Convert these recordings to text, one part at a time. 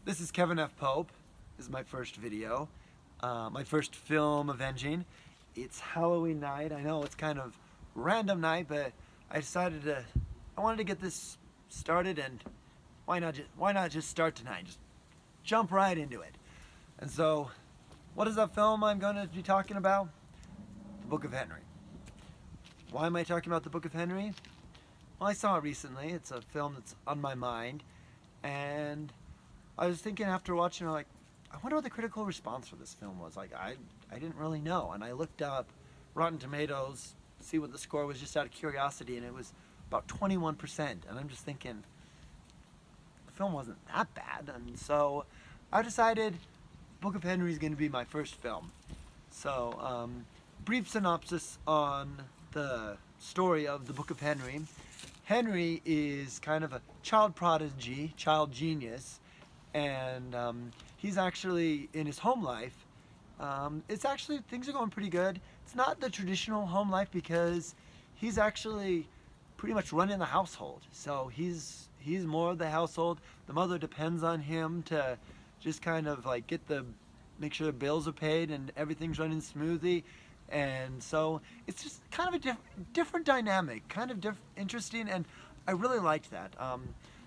This is Kevin F. Pope. This is my first video, my first film avenging. It's Halloween night. I know it's kind of random night, but I wanted to get this started, and why not just start tonight? Just jump right into it. And so, what is that film I'm going to be talking about? The Book of Henry. Why am I talking about The Book of Henry? Well, I saw it recently. It's a film that's on my mind, and I was thinking after watching it, like, I wonder what the critical response for this film was. Like, I didn't really know, and I looked up Rotten Tomatoes, see what the score was just out of curiosity, and it was about 21%, and I'm just thinking, the film wasn't that bad, and so I decided Book of Henry is going to be my first film. So, brief synopsis on the story of the Book of Henry. Henry is kind of a child prodigy, child genius, and he's actually in his home life. Things are going pretty good. It's not the traditional home life because he's actually pretty much running the household. So he's more of the household. The mother depends on him to just kind of like make sure the bills are paid and everything's running smoothly. And so it's just kind of a different dynamic, kind of interesting, and I really liked that.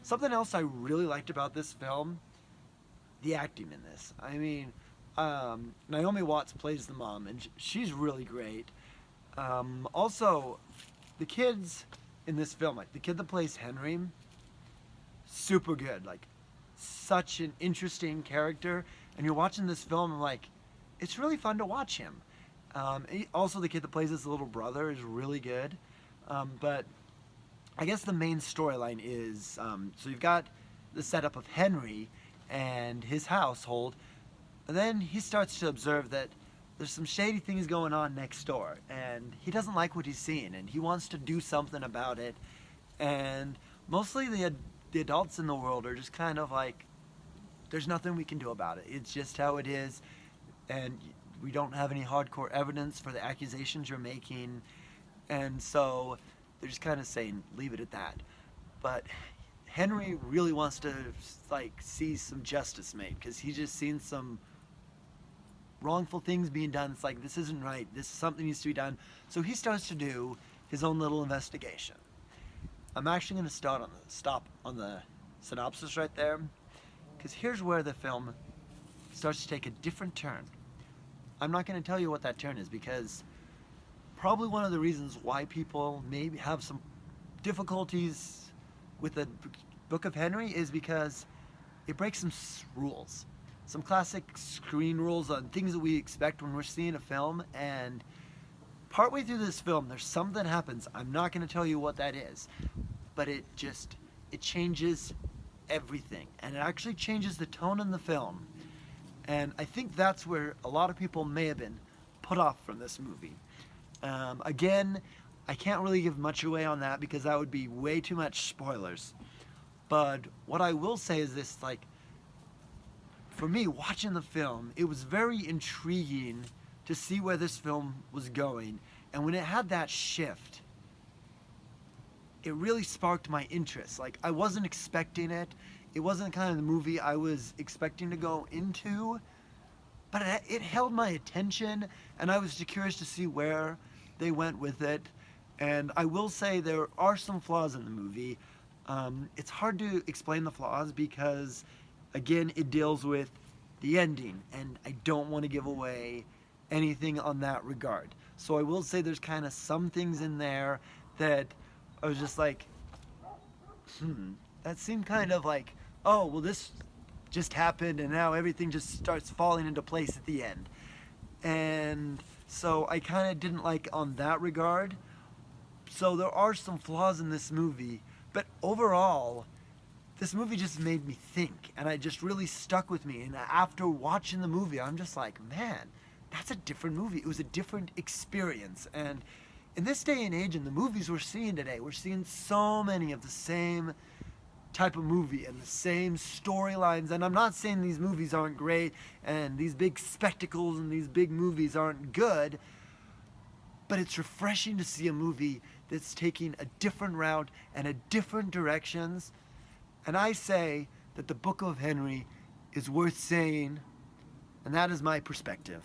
Something else I really liked about this film, the acting in this. I mean, Naomi Watts plays the mom, and she's really great. Also, the kids in this film, like the kid that plays Henry, super good. Like, such an interesting character. And you're watching this film, and like, it's really fun to watch him. Also, the kid that plays his little brother is really good. But I guess the main storyline is, so you've got the setup of Henry and his household, and then he starts to observe that there's some shady things going on next door, and he doesn't like what he's seeing, and he wants to do something about it. And mostly the adults in the world are just kind of like, there's nothing we can do about it. It's just how it is, and we don't have any hardcore evidence for the accusations you're making, and so they're just kind of saying, leave it at that. But Henry really wants to like see some justice made, because he's just seen some wrongful things being done. It's like, this isn't right, something needs to be done. So he starts to do his own little investigation. I'm actually going to stop on the synopsis right there, because here's where the film starts to take a different turn. I'm not going to tell you what that turn is, because probably one of the reasons why people maybe have some difficulties with the Book of Henry is because it breaks some rules. Some classic screen rules on things that we expect when we're seeing a film, and partway through this film there's something that happens. I'm not going to tell you what that is, but it changes everything, and it actually changes the tone in the film. And I think that's where a lot of people may have been put off from this movie. Again, I can't really give much away on that because that would be way too much spoilers. But what I will say is this, like, for me, watching the film, it was very intriguing to see where this film was going. And when it had that shift, it really sparked my interest. Like, I wasn't expecting it. It wasn't kind of the movie I was expecting to go into, but it held my attention, and I was just curious to see where they went with it. And I will say there are some flaws in the movie. It's hard to explain the flaws because, again, it deals with the ending, and I don't want to give away anything on that regard. So I will say there's kind of some things in there that I was just like, that seemed kind of like, oh, well, this just happened and now everything just starts falling into place at the end. And so I kind of didn't like on that regard. So there are some flaws in this movie, but overall, this movie just made me think, and it just really stuck with me. And after watching the movie, I'm just like, man, that's a different movie. It was a different experience. And in this day and age, in the movies we're seeing today, we're seeing so many of the same type of movie and the same storylines. And I'm not saying these movies aren't great and these big spectacles and these big movies aren't good, but it's refreshing to see a movie that's taking a different route and a different directions. And I say that the Book of Henry is worth saying, and that is my perspective.